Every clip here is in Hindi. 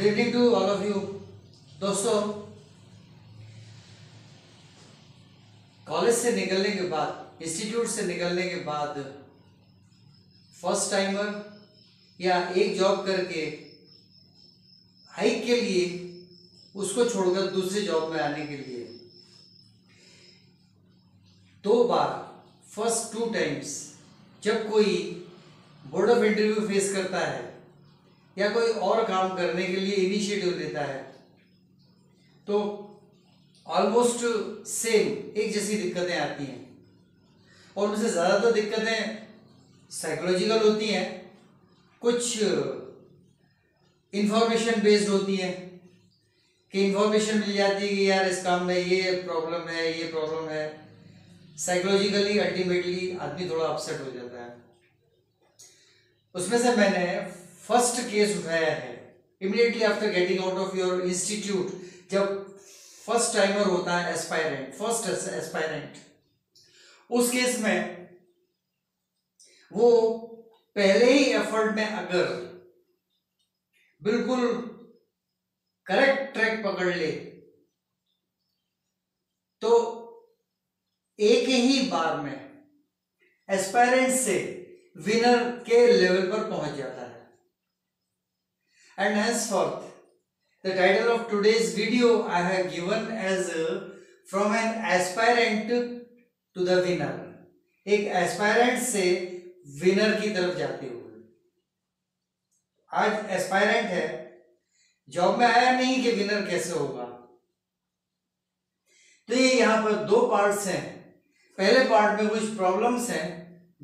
Good evening to all of you. दोस्तों, कॉलेज से निकलने के बाद, इंस्टीट्यूट से निकलने के बाद फर्स्ट टाइमर या एक जॉब करके हाइक के लिए उसको छोड़कर दूसरे जॉब में आने के लिए दो बार, फर्स्ट 2 टाइम्स जब कोई बोर्ड ऑफ इंटरव्यू फेस करता है या कोई और काम करने के लिए इनिशिएटिव लेता है तो ऑलमोस्ट सेम एक जैसी दिक्कतें आती हैं और उनसे ज़्यादातर दिक्कतें साइकोलॉजिकल होती हैं, कुछ इंफॉर्मेशन बेस्ड होती हैं कि इंफॉर्मेशन मिल जाती है कि यार इस काम में ये प्रॉब्लम है, साइकोलॉजिकली अल्टीमेटली आदमी थोड़ा अपसेट हो जाता है। उसमें से मैंने फर्स्ट केस उठाया है immediately after getting out of your institute, जब फर्स्ट टाइमर होता है फर्स्ट एस्पायरेंट, उस केस में वो पहले ही एफर्ट में अगर बिल्कुल करेक्ट ट्रैक पकड़ ले तो एक ही बार में एस्पायरेंट से विनर के लेवल पर पहुंच जाता है। And henceforth, the title of today's video I have given as from an aspirant to the winner. एक एस्पायरेंट से विनर की तरफ जाते हुए। आज एस्पायरेंट है, जॉब में आया नहीं कि विनर कैसे होगा। तो ये यहाँ पर 2 पार्ट्स हैं। पहले पार्ट में कुछ प्रॉब्लम्स हैं,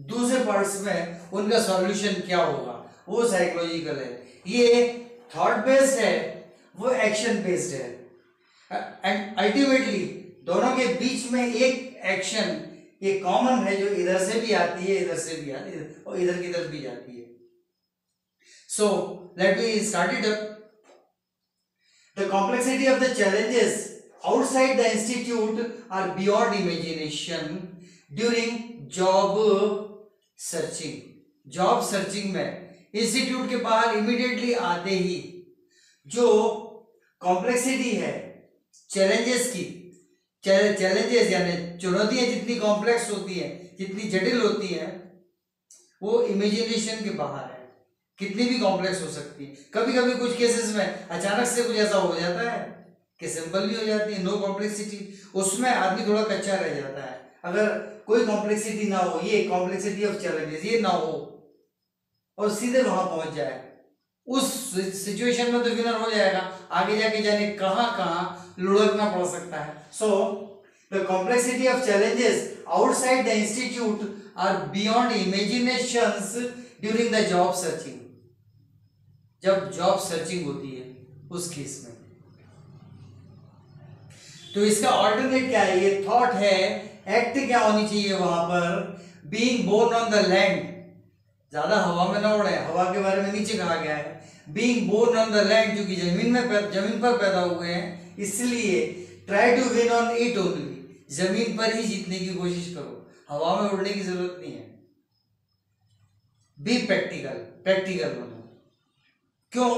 दूसरे पार्ट्स में उनका सॉल्यूशन क्या होगा वो साइकोलॉजिकल है। ये थॉट बेस्ड है, वो एक्शन बेस्ड है एंड अल्टीमेटली दोनों के बीच में एक एक्शन ये कॉमन है जो इधर से भी आती है, इधर से भी आती है और इधर की तरफ भी जाती है। So let me start it up. The complexity of the challenges outside the institute are beyond imagination during job searching. Job searching में इंस्टीट्यूट के बाहर इमीडिएटली आते ही जो कॉम्प्लेक्सिटी है चैलेंजेस की, चैलेंजेस यानी चुनौतियां जितनी कॉम्प्लेक्स होती हैं, जितनी जटिल होती हैं, वो इमेजिनेशन के बाहर है। कितनी भी कॉम्प्लेक्स हो सकती है। कभी कभी कुछ केसेस में अचानक से कुछ ऐसा हो जाता है कि सिंपल भी हो जाती है, नो कॉम्प्लेक्सिटी, उसमें आदमी थोड़ा कच्चा रह जाता है। अगर कोई कॉम्प्लेक्सिटी ना हो, ये कॉम्प्लेक्सिटी ऑफ चैलेंजेस ये ना हो और सीधे वहां पहुंच जाए, उस सिचुएशन में तो विनर हो जाएगा। आगे जाके जाने कहां लुढ़कना पड़ सकता है। So the complexity of challenges outside the institute are beyond imaginations during the job searching. जब जॉब सर्चिंग होती है उस केस में तो इसका ऑल्टरनेट क्या है, ये थॉट है, एक्ट क्या होनी चाहिए वहां पर। Being born on the land, ज्यादा हवा में ना उड़े, हवा के बारे में नीचे कहा गया है। Being born on the land, क्योंकि जमीन पर पैदा हुए हैं, इसलिए try to win on it only, जमीन पर ही जीतने की कोशिश करो, हवा में उड़ने की जरूरत नहीं है। बी प्रैक्टिकल बनो। क्यों?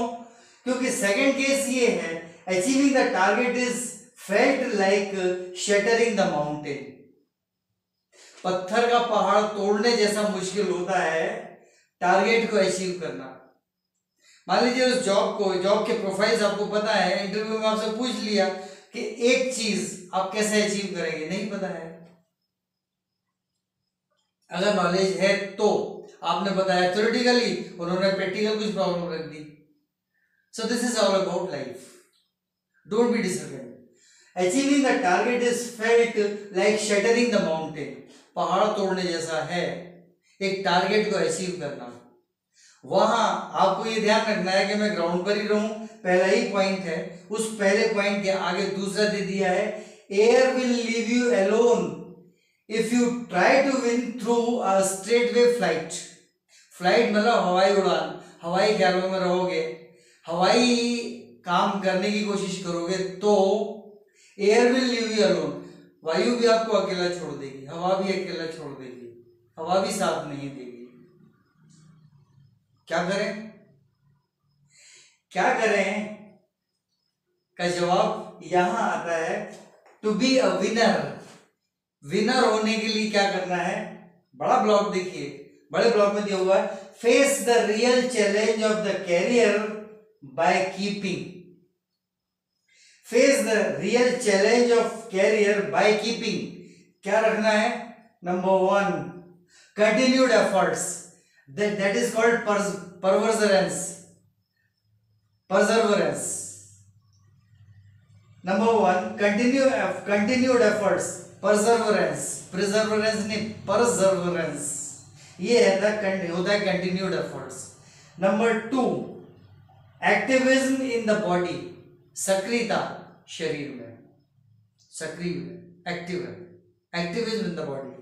क्योंकि सेकंड केस ये है, achieving the target is felt like shuttering the mountain. पत्थर का पहाड़ तोड़ने जैसा मुश्किल होता है टारगेट को अचीव करना। मान लीजिए उस जॉब के प्रोफाइल्स आपको पता है, इंटरव्यू में आपसे पूछ लिया कि एक चीज आप कैसे अचीव करेंगे, नहीं पता है। अगर नॉलेज है तो आपने बताया थ्योरेटिकली, उन्होंने प्रैक्टिकल कुछ प्रॉब्लम रख दी। So this is all about life, don't be disappointed. Achieving the target is felt like shattering the mountain. पहाड़ तोड़ने जैसा है एक टारगेट को अचीव करना। वहां आपको ये ध्यान रखना है कि मैं ग्राउंड पर ही रहूं, पहला ही पॉइंट है। उस पहले पॉइंट के आगे दूसरा दे दिया है, air will leave you alone if you try to win through a straight way flight. Flight मतलब हवाई उड़ान, हवाई ख्यालों में रहोगे, हवाई काम करने की कोशिश करोगे तो air will leave you alone, वायु भी आपको अकेला छोड़ देगी, हवा भी अकेला छोड़ देगी, हवा भी साथ नहीं देगी। क्या करें? का जवाब यहां आता है to be a winner. Winner होने के लिए क्या करना है? बड़ा ब्लॉक देखिए, बड़े ब्लॉक में दिया हुआ है face the real challenge of the career by keeping. Face the real challenge of career by keeping क्या रखना है? Number 1 continued efforts, that is called perseverance. Number 1 continued efforts, perseverance नहीं perseverance, ये होता है continued efforts. Number 2 activism in the body, सक्रियता शरीर में, सक्रिय एक्टिव है, activism in the body.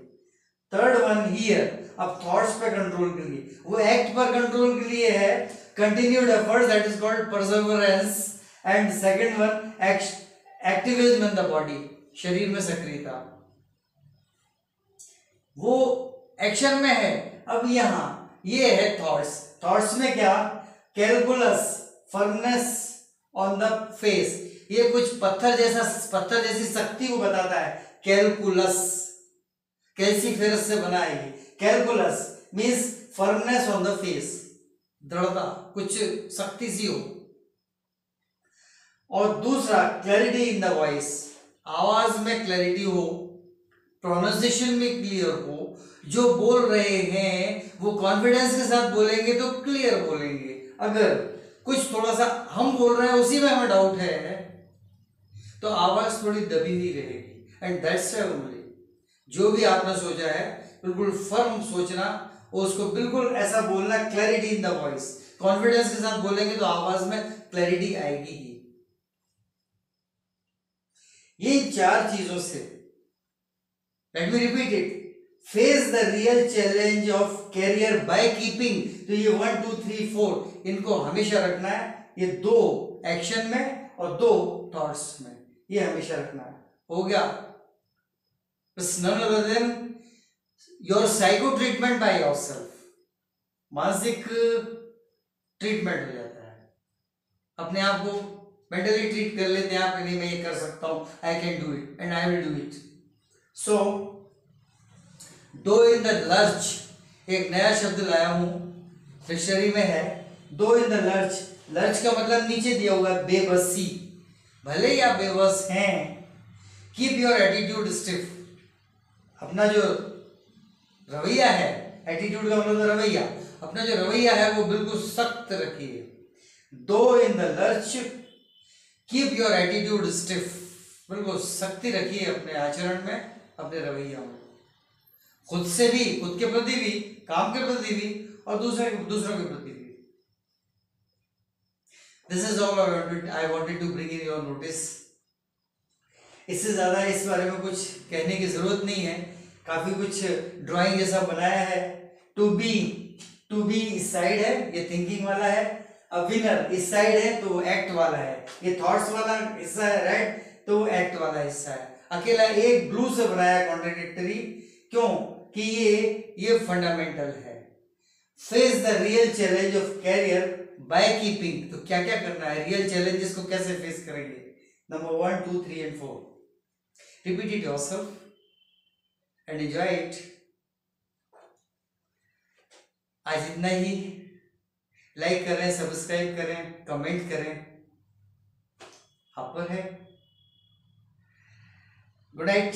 Third one here, अब थॉट्स पे कंट्रोल के लिए, वो एक्ट पर कंट्रोल के लिए है continued efforts, that is called Perseverance. And second one activism in the body, शरीर में सक्रियता, वो एक्शन में है. अब यहां ये है थॉट्स. थॉट्स में क्या? Calculus, firmness on the face, ये कुछ पत्थर जैसी शक्ति को बताता है. कैलकुलस कैल्सीफेरस से बना है ये. Calculus means firmness on the face, दृढ़ता, कुछ शक्ति सी हो. और दूसरा क्लैरिटी इन द वॉइस, आवाज में क्लैरिटी हो, प्रोनाउंसिएशन में क्लियर हो, जो बोल रहे हैं वो कॉन्फिडेंस के साथ बोलेंगे तो क्लियर बोलेंगे. अगर कुछ थोड़ा सा हम बोल रहे हैं उसी में हमें डाउट है तो आवाज थोड़ी दबी हुई रहेगी. एंड दैट्स ओनली, जो भी आपने सोचा है बिल्कुल फर्म सोचना और उसको बिल्कुल ऐसा बोलना. Clarity in the voice, confidence के साथ बोलेंगे तो आवाज में क्लैरिटी आएगी ही. ये चार चीजों से, let me repeat it, face the real challenge of career by keeping. तो ये 1 2 3 4 इनको हमेशा रखना है. ये दो एक्शन में और दो थॉट्स में, ये हमेशा रखना है. हो गया? none other than your psycho treatment by yourself, मानसिक ट्रीटमेंट हो जाता है. अपने आप को मेंटली ट्रीट कर लेते हैं आप, नहीं मैं ये कर सकता हूं, I can do it and I will do it. So do in the lurch, एक नया शब्द लाया हूं, डिक्शनरी में है. दो इन द लर्च, लर्च का मतलब नीचे दिया हुआ है बेबसी. भले ही आप बेबस हैं, कीप योर एटीट्यूड स्टिफ, अपना जो रवैया है, एटीट्यूड का मतलब रवैया, अपना जो रवैया है वो बिल्कुल सख्त रखिए. दो in the lurch, keep your attitude stiff, बिल्कुल सख्ती रखिए अपने आचरण में, अपने रवैया में, खुद से भी, खुद के प्रति भी, काम के प्रति भी और दूसरों के प्रति भी. This is all I wanted to bring in your notice. इससे ज्यादा इस बारे में कुछ कहने की जरूरत नहीं है. काफी कुछ ड्राइंग जैसा बनाया है. टू बी इस साइड है, ये थिंकिंग वाला है. अब विनर इस साइड है तो एक्ट वाला है. ये थॉट्स वाला हिस्सा है राइट, तो एक्ट वाला हिस्सा है. अकेला एक ब्लू से बनाया कॉन्ट्राडिक्टरी. क्यों? कि ये फंडामेंटल है. Face the real challenge of career by keeping. तो क्या क्या करना है, रियल चैलेंजेस को कैसे फेस करेंगे? Number 1 2 3 and 4. Repeat it yourself and enjoy it. आज इतना ही. लाइक करें, सब्सक्राइब करें, कमेंट करें, आप पर है. Good night.